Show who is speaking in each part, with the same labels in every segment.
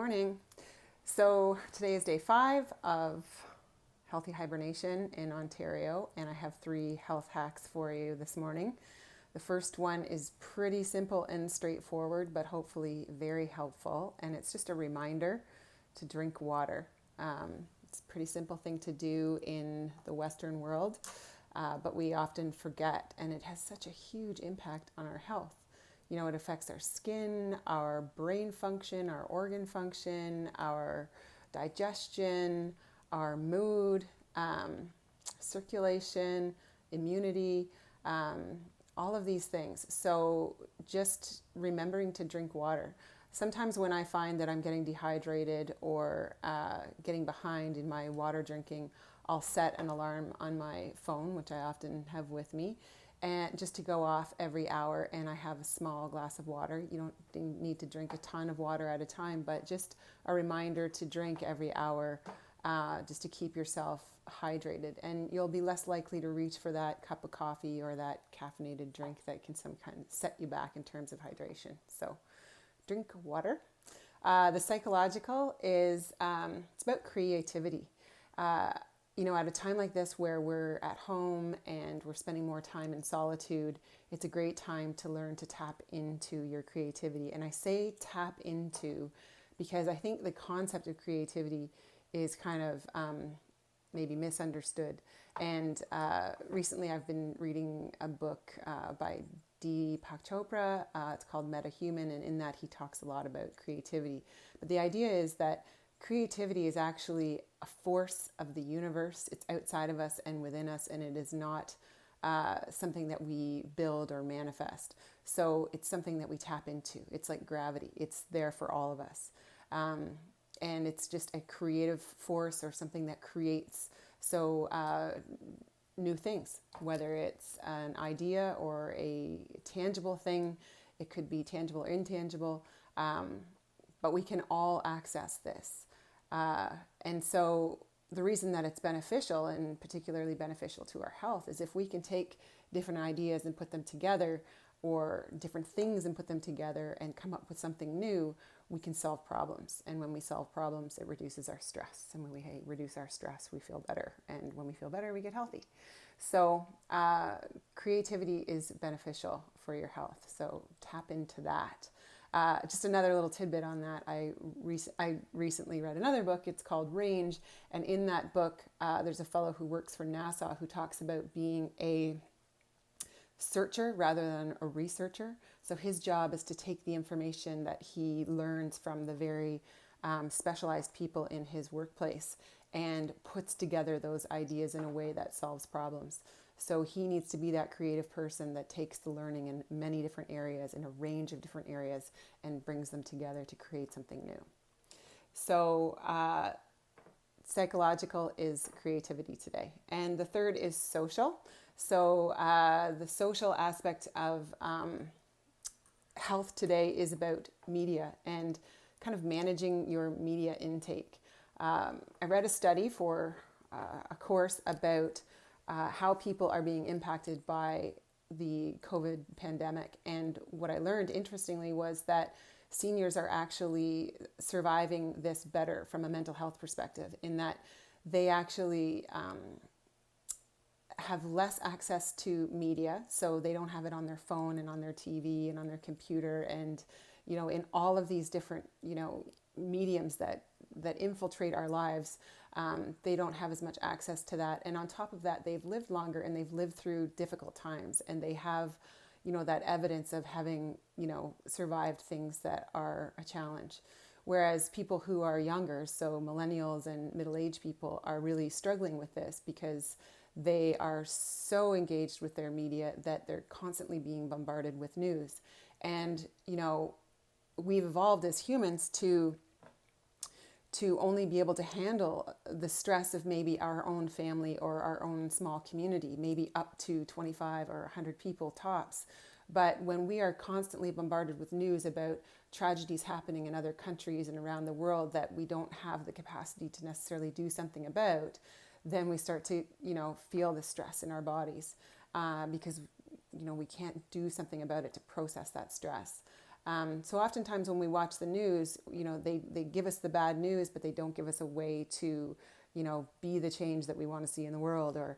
Speaker 1: morning. So today is day 5 of Healthy Hibernation in Ontario, and I have 3 health hacks for you this morning. The first one is pretty simple and straightforward, but hopefully very helpful, and it's just a reminder to drink water. It's a pretty simple thing to do in the Western world, but we often forget, and it has such a huge impact on our health. You know, it affects our skin, our brain function, our organ function, our digestion, our mood, circulation, immunity, all of these things. So just remembering to drink water. Sometimes when I find that I'm getting dehydrated or getting behind in my water drinking, I'll set an alarm on my phone, which I often have with me, and just to go off every hour, and I have a small glass of water. You don't need to drink a ton of water at a time, but just a reminder to drink every hour, just to keep yourself hydrated, and you'll be less likely to reach for that cup of coffee or that caffeinated drink that can sometimes set you back in terms of hydration. So drink water. The psychological is it's about creativity. You know, at a time like this where we're at home and we're spending more time in solitude, it's a great time to learn to tap into your creativity. And I say tap into because I think the concept of creativity is kind of maybe misunderstood. And recently I've been reading a book by Deepak Chopra. It's called MetaHuman, and in that he talks a lot about creativity. But the idea is that creativity is actually a force of the universe. It's outside of us and within us, and it is not something that we build or manifest. So it's something that we tap into. It's like gravity. It's there for all of us. And it's just a creative force or something that creates new things, whether it's an idea or a tangible thing. It could be tangible or intangible, but we can all access this. And so the reason that it's beneficial, and particularly beneficial to our health, is if we can take different ideas and put them together, or different things and put them together and come up with something new, we can solve problems. And when we solve problems, it reduces our stress. And when we reduce our stress, we feel better. And when we feel better, we get healthy. So creativity is beneficial for your health. So tap into that. Just another little tidbit on that. I recently read another book. It's called Range. And in that book, there's a fellow who works for NASA who talks about being a searcher rather than a researcher. So his job is to take the information that he learns from the very specialized people in his workplace and puts together those ideas in a way that solves problems. So he needs to be that creative person that takes the learning in many different areas, in a range of different areas, and brings them together to create something new. So psychological is creativity today. And the third is social. So the social aspect of health today is about media and kind of managing your media intake. I read a study for a course about how people are being impacted by the COVID pandemic. And what I learned, interestingly, was that seniors are actually surviving this better from a mental health perspective, in that they actually have less access to media. So they don't have it on their phone and on their TV and on their computer and, you know, in all of these different, you know, mediums that infiltrate our lives. They don't have as much access to that. And on top of that, they've lived longer and they've lived through difficult times, and they have, you know, that evidence of having, you know, survived things that are a challenge. Whereas people who are younger, so millennials and middle-aged people, are really struggling with this because they are so engaged with their media that they're constantly being bombarded with news. And, you know, we've evolved as humans to only be able to handle the stress of maybe our own family or our own small community, maybe up to 25 or 100 people tops. But when we are constantly bombarded with news about tragedies happening in other countries and around the world that we don't have the capacity to necessarily do something about, then we start to, you know, feel the stress in our bodies because, you know, we can't do something about it to process that stress. So oftentimes when we watch the news, they give us the bad news, but they don't give us a way to, be the change that we want to see in the world, or,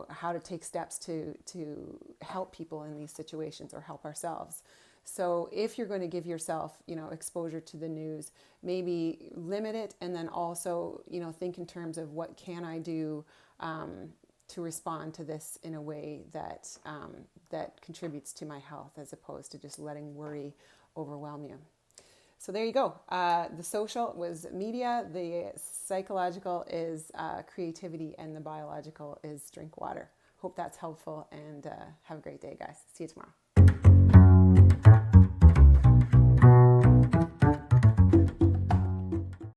Speaker 1: how to take steps to help people in these situations or help ourselves. So if you're going to give yourself, exposure to the news, maybe limit it, and then also, think in terms of what can I do to respond to this in a way that that contributes to my health, as opposed to just letting worry overwhelm you. So there you go. The social was media, the psychological is creativity, and the biological is drink water. Hope that's helpful, and have a great day, guys. See you tomorrow.